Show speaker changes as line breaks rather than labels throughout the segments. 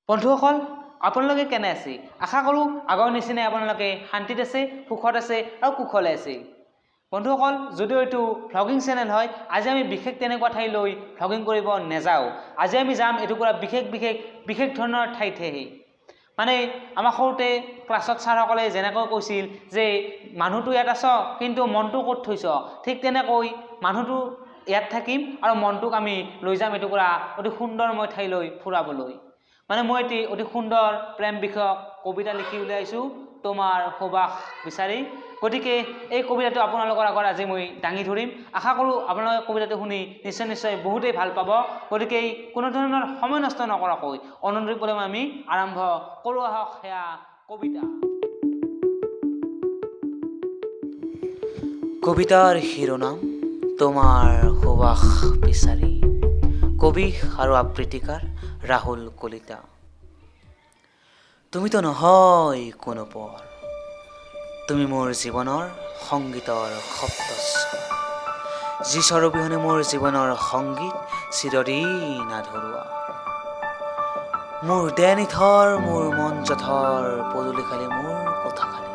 বন্ধুসকল, আপোনালোকে কেনে আছে? আশা কৰোঁ আগৰ নিচিনাই আপোনালোকে শান্তিত আছে, সুখত আছে আৰু কুশলে আছে। বন্ধুসকল, যদিও এইটো ভ্লগিং চেনেল হয়, আজি আমি বিশেষ তেনেকুৱা ঠাইলৈ ভ্লগিং কৰিব নাযাওঁ। আজি আমি যাম এটুকুৰা বিশেষ ধৰণৰ ঠাইতহে। মানে আমাক সৰুতে ক্লাছত ছাৰসকলে যেনেকৈ কৈছিল যে মানুহটো ইয়াত আছ কিন্তু মনটো ক'ত থৈছ, ঠিক তেনেকৈ মানুহটো ইয়াত থাকিম আৰু মনটোক আমি লৈ যাম এটুকুৰা অতি সুন্দৰময় ঠাইলৈ ফুৰাবলৈ। মানে মই এটি অতি সুন্দৰ প্ৰেম বিষয়ক কবিতা লিখি উলিয়াইছোঁ তোমাৰ সুবাস বিচাৰি। গতিকে এই কবিতাটো আপোনালোকৰ আগত আজি মই দাঙি ধৰিম। আশা কৰোঁ আপোনালোকে কবিতাটো শুনি নিশ্চয় বহুতেই ভাল পাব। গতিকে কোনো ধৰণৰ সময় নষ্ট নকৰাকৈ অনুৰোধ আমি আৰম্ভ কৰোঁ আহক সেয়া কবিতা। কবিতাৰ শিৰোনাম তোমাৰ সুবাস বিচাৰি। কবি আৰু আবৃত্তিকাৰ ৰাহুল কলিতা। তুমিতো নহয় কোনো পৰ, তুমি মোৰ জীৱনৰ সংগীতৰ সপ্তস্বৰ, যি স্বৰ অবিহনে মোৰ জীৱনৰ সংগীত চিৰদিন আধৰুৱা। মোৰ দেহ নিথৰ, মোৰ মন জঠৰ, পদূলি খালি মোৰ কোঠা খালি।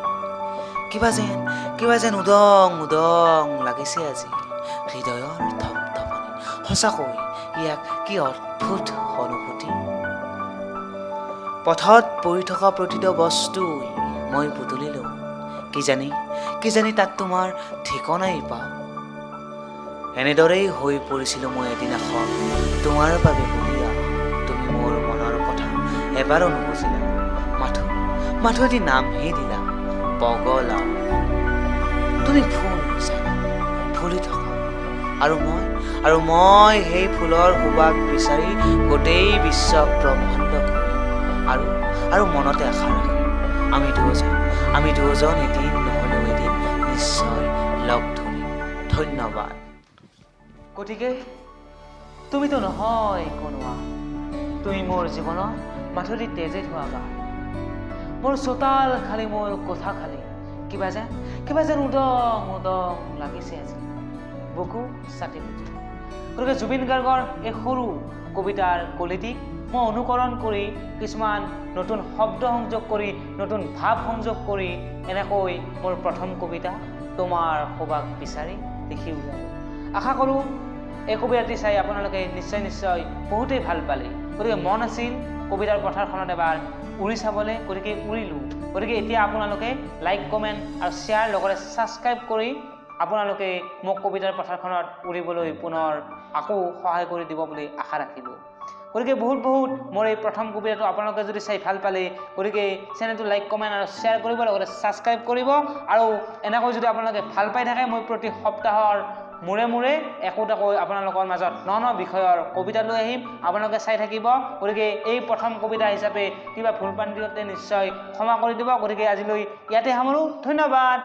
কিবা যেন উদং লাগিছে আজি হৃদয়ৰ থপথপনি। সঁচাকৈ ইয়াক কি অদ্ভুত অনুভূতি। পথত পৰি থকা প্ৰতিটো বস্তুই মই বুটলিলোঁ, কি জানি তাত তোমাৰ ঠিকনাই পাওঁ। এনেদৰেই হৈ পৰিছিলোঁ মই এদিনাখন তোমাৰ বাবে বলিয়া। তুমি মোৰ মনৰ কথা এবাৰো নুবুজিলা, মাথো এটি নামহে দিলা পগলা। তুমি ফুল জানা, ফুলি থকা আৰু মই সেই ফুলৰ সুবাস বিচাৰি গোটেই বিশ্ব ব্ৰহ্মাণ্ড আৰু মনতে আশা ৰাখি আমি দুজন এদিন নহলেও এদিন নিশ্চয় লগ ধৰিম। ধন্যবাদ। গতিকে তুমিতো নহয় কোনোৱা, তুমি মোৰ জীৱনৰ মাথলি তেজে ধোৱা গা। মোৰ চোতাল খালি, মোৰ কোঠা খালি, কিবা যেন উদং লাগিছে আজি বুকু চাটি ফুটি। গতিকে জুবিন গাৰ্গৰ এই সৰু কবিতাৰ কলিটিক মই অনুকৰণ কৰি কিছুমান নতুন শব্দ সংযোগ কৰি, নতুন ভাৱ সংযোগ কৰি এনেকৈ মোৰ প্ৰথম কবিতা তোমাৰ সুবাস বিচাৰি লিখি উলিয়ালোঁ। আশা কৰোঁ এই কবিতাটি চাই আপোনালোকে নিশ্চয় বহুতেই ভাল পালে। গতিকে মন আছিল কবিতাৰ পথাৰখনত এবাৰ উৰি চাবলৈ, গতিকে উৰিলোঁ। গতিকে এতিয়া আপোনালোকে লাইক, কমেণ্ট আৰু শ্বেয়াৰ লগতে ছাবস্ক্ৰাইব কৰি আপোনালোকে মোক কবিতাৰ পথাৰখনত উৰিবলৈ পুনৰ আকৌ সহায় কৰি দিব বুলি আশা ৰাখিলোঁ। গতিকে বহুত মোৰ এই প্ৰথম কবিতাটো আপোনালোকে যদি চাই ভাল পালে, গতিকে চেনেলটো লাইক, কমেণ্ট আৰু শ্বেয়াৰ কৰিব, লগতে ছাবস্ক্ৰাইব কৰিব। আৰু এনেকৈ যদি আপোনালোকে ভাল পাই থাকে, মই প্ৰতি সপ্তাহৰ মূৰে একোটাকৈ আপোনালোকৰ মাজত ন বিষয়ৰ কবিতা লৈ আহিম, আপোনালোকে চাই থাকিব। গতিকে এই প্ৰথম কবিতা হিচাপে কিবা ভুল প্ৰান্তিতে নিশ্চয় ক্ষমা কৰি দিব। গতিকে আজিলৈ ইয়াতে সামৰোঁ। ধন্যবাদ।